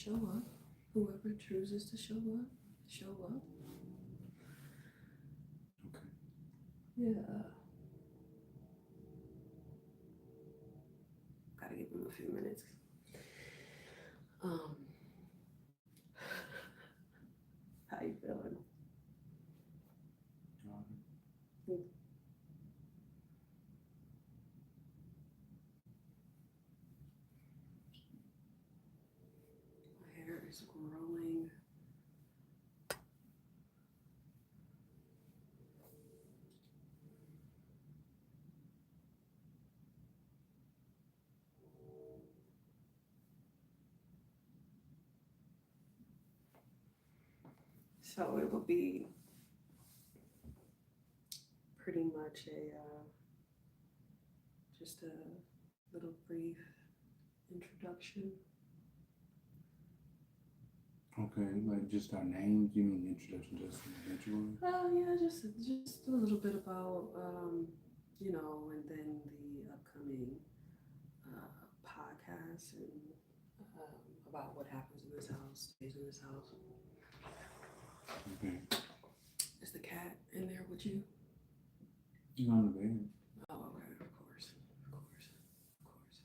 show up. Whoever chooses to show up, show up. Okay. Yeah. Gotta give them a few minutes. Um, how you feeling? My hair is growing. So it will be pretty much just a little brief introduction. Okay, like just our names. You mean introduction just individually? Yeah, just a little bit about and then the upcoming podcast and about what happens in this house, stays in this house. Okay. Is the cat in there with you? He's on the bed. Oh, okay, of course, of course, of course,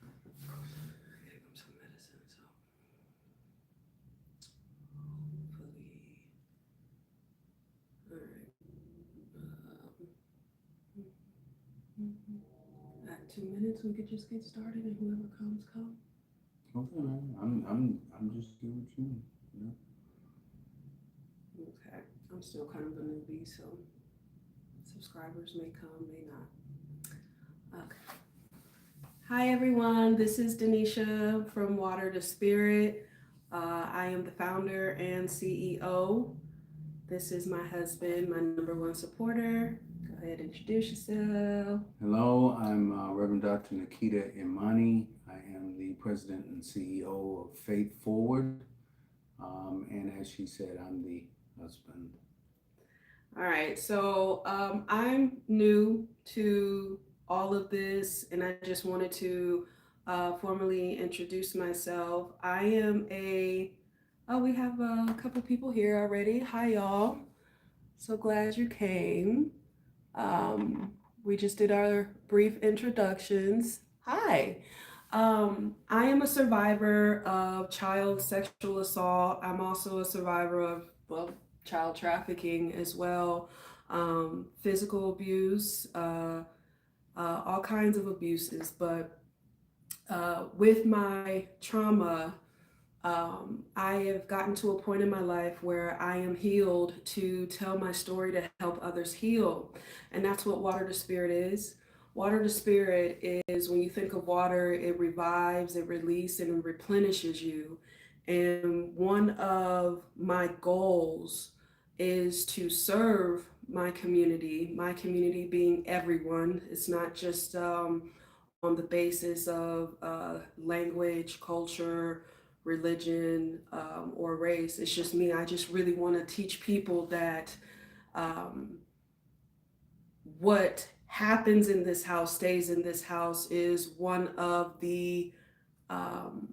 of course. I gave him some medicine, so hopefully, all right. At 2 minutes, we could just get started, and whoever comes, come. Okay, man. I'm just here with you. Yeah. Okay, I'm still kind of a newbie, so subscribers may come, may not. Okay. Hi, everyone. This is Denisha from Water to Spirit. I am the founder and CEO. This is my husband, my number one supporter. Go ahead and introduce yourself. Hello, I'm Reverend Dr. Nikita Imani. I am the president and CEO of Faith Forward. And as she said, I'm the husband. All right, so I'm new to all of this, and I just wanted to formally introduce myself. I am oh, we have a couple people here already. Hi, y'all. So glad you came. Um, we just did our brief introductions. Hi. I am a survivor of child sexual assault. I'm also a survivor of, well, child trafficking as well, physical abuse, all kinds of abuses. But with my trauma, I have gotten to a point in my life where I am healed to tell my story to help others heal. And that's what Water to Spirit is. Water to Spirit is when you think of water, it revives, it releases, and replenishes you. And one of my goals is to serve my community being everyone. It's not just on the basis of language, culture, religion, or race. It's just me. I just really want to teach people that um, what happens in this house stays in this house is one of the um,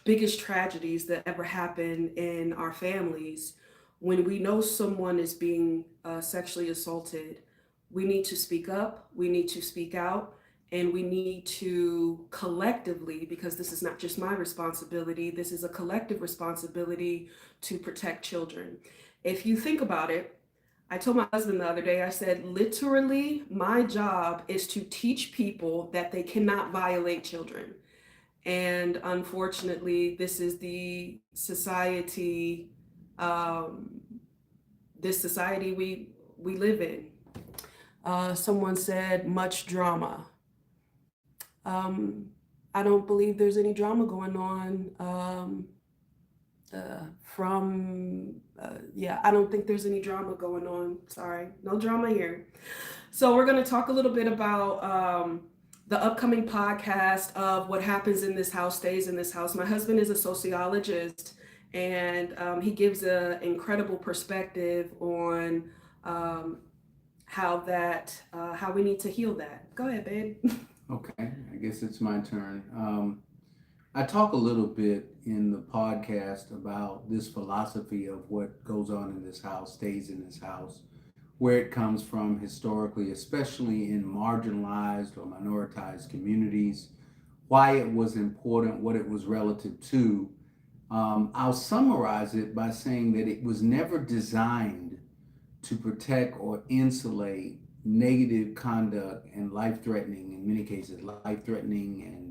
biggest tragedies that ever happen in our families. When we know someone is being sexually assaulted, we need to speak up, we need to speak out, and we need to collectively, because this is not just my responsibility, this is a collective responsibility to protect children. If you think about it, I told my husband the other day, I said, literally, my job is to teach people that they cannot violate children. And unfortunately, this is the society, um, this society we live in. Someone said much drama. Um, I don't believe there's any drama going on yeah, I don't think there's any drama going on. Sorry, no drama here. So we're going to talk a little bit about the upcoming podcast of what happens in this house stays in this house. My husband is a sociologist, and he gives an incredible perspective on how we need to heal that. Go ahead, babe. Okay, I guess it's my turn. I talk a little bit in the podcast about this philosophy of what goes on in this house stays in this house, where it comes from historically, especially in marginalized or minoritized communities, why it was important, what it was relative to. I'll summarize it by saying that it was never designed to protect or insulate negative conduct and life threatening, in many cases, life threatening and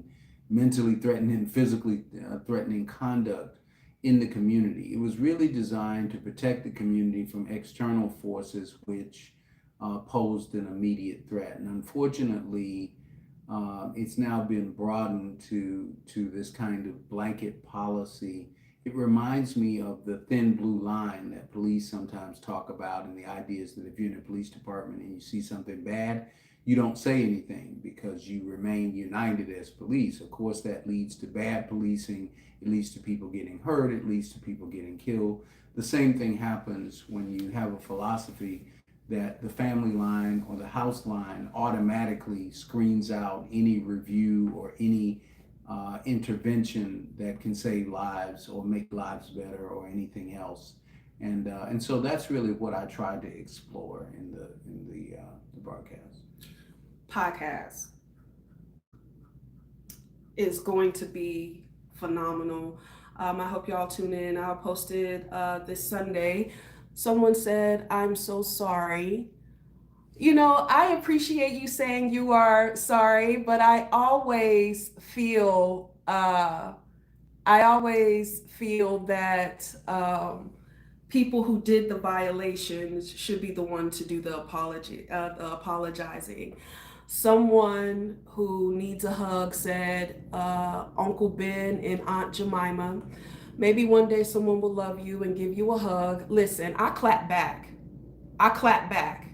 mentally threatening and physically threatening conduct in the community. It was really designed to protect the community from external forces which posed an immediate threat. And unfortunately, it's now been broadened to this kind of blanket policy. It reminds me of the thin blue line that police sometimes talk about, and the idea is that if you're in a police department and you see something bad, you don't say anything because you remain united as police. Of course, that leads to bad policing. It leads to people getting hurt. It leads to people getting killed. The same thing happens when you have a philosophy that the family line or the house line automatically screens out any review or any intervention that can save lives or make lives better or anything else. And so that's really what I tried to explore in the broadcast. Podcast is going to be phenomenal. I hope y'all tune in. I posted this Sunday. Someone said, "I'm so sorry." You know, I appreciate you saying you are sorry, but I always feel that people who did the violations should be the one to do the apologizing. Someone who needs a hug said, Uncle Ben and Aunt Jemima. Maybe one day someone will love you and give you a hug. Listen, I clap back. I clap back.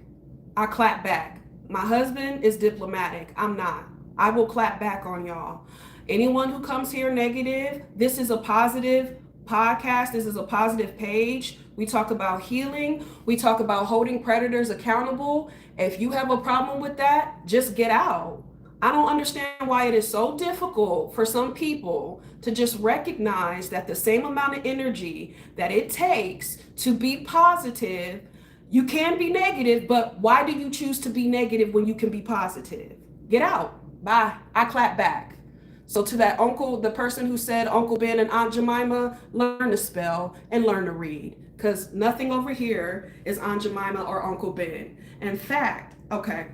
I clap back. My husband is diplomatic. I'm not. I will clap back on y'all. Anyone who comes here negative, this is a positive podcast. This is a positive page. We talk about healing. We talk about holding predators accountable. If you have a problem with that, just get out. I don't understand why it is so difficult for some people to just recognize that the same amount of energy that it takes to be positive, you can be negative, but why do you choose to be negative when you can be positive? Get out. Bye. I clap back. So to that uncle, the person who said Uncle Ben and Aunt Jemima, learn to spell and learn to read, because nothing over here is Aunt Jemima or Uncle Ben. In fact, okay,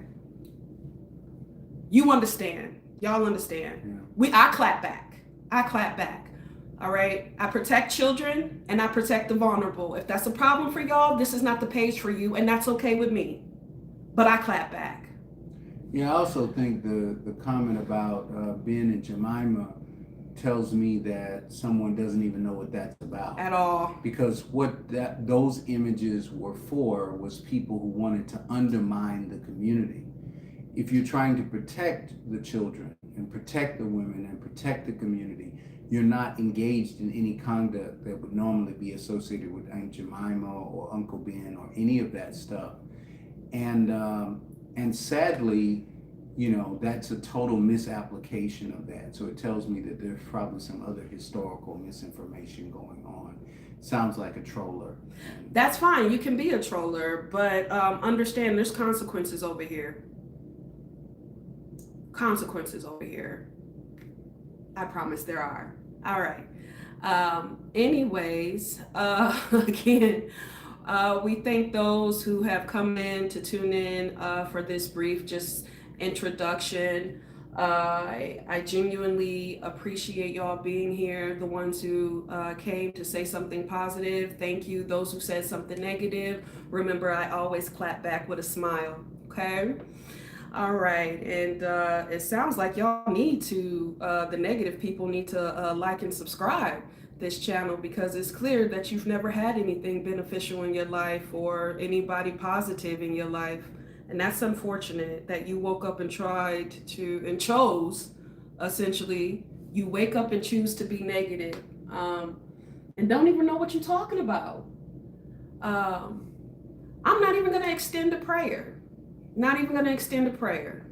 you understand. Y'all understand. Yeah. I clap back. I clap back. All right. I protect children and I protect the vulnerable. If that's a problem for y'all, this is not the page for you, and that's okay with me. But I clap back. Yeah, I also think the comment about Ben and Jemima tells me that someone doesn't even know what that's about At all. Because what those images were for was people who wanted to undermine the community. If you're trying to protect the children and protect the women and protect the community, you're not engaged in any conduct that would normally be associated with Aunt Jemima or Uncle Ben or any of that stuff. And sadly, you know, that's a total misapplication of that. So it tells me that there's probably some other historical misinformation going on. Sounds like a troller. That's fine. You can be a troller, but understand there's consequences over here. Consequences over here. I promise there are. All right. Anyways, again, we thank those who have come in to tune in for this brief just introduction. I genuinely appreciate y'all being here. The ones who came to say something positive, thank you. Those who said something negative, remember I always clap back with a smile. Okay. All right, and it sounds like y'all need to, the negative people need to like and subscribe this channel, because it's clear that you've never had anything beneficial in your life or anybody positive in your life. And that's unfortunate that you woke up and chose, essentially, you wake up and choose to be negative and don't even know what you're talking about. I'm not even going to extend a prayer. Not even going to extend a prayer.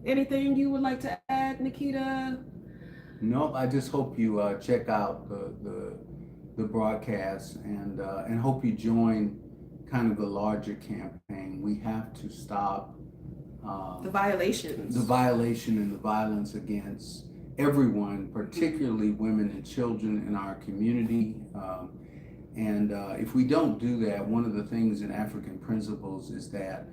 Anything you would like to add, Nikita? Nope. I just hope you check out the broadcast and hope you join kind of the larger campaign. We have to stop The the violations. violation and the violence against everyone, particularly women and children in our community. And if we don't do that, one of the things in African principles is that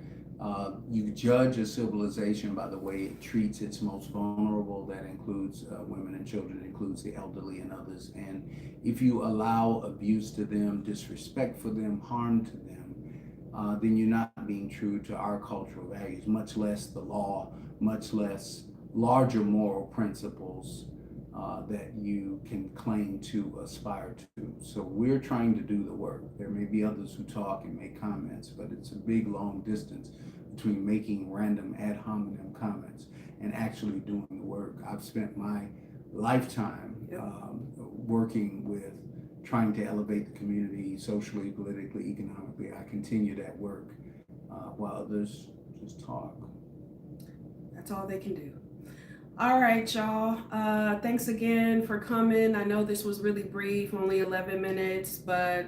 you judge a civilization by the way it treats its most vulnerable. That includes women and children, includes the elderly and others. And if you allow abuse to them, disrespect for them, harm to them, then you're not being true to our cultural values, much less the law, much less larger moral principles that you can claim to aspire to. So we're trying to do the work. There may be others who talk and make comments, but it's a big, long distance between making random ad hominem comments and actually doing the work. I've spent my lifetime working with trying to elevate the community socially, politically, economically. I continue that work while others just talk. That's all they can do. All right, y'all. Thanks again for coming. I know this was really brief, only 11 minutes, but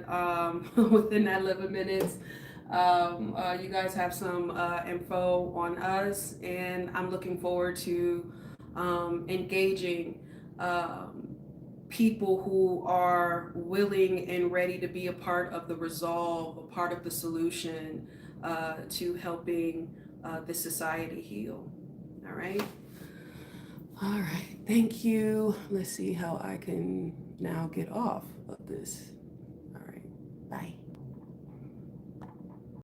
within that 11 minutes, you guys have some info on us, and I'm looking forward to engaging people who are willing and ready to be a part of the resolve, a part of the solution to helping the society heal. All right. All right. Thank you. Let's see how I can now get off of this.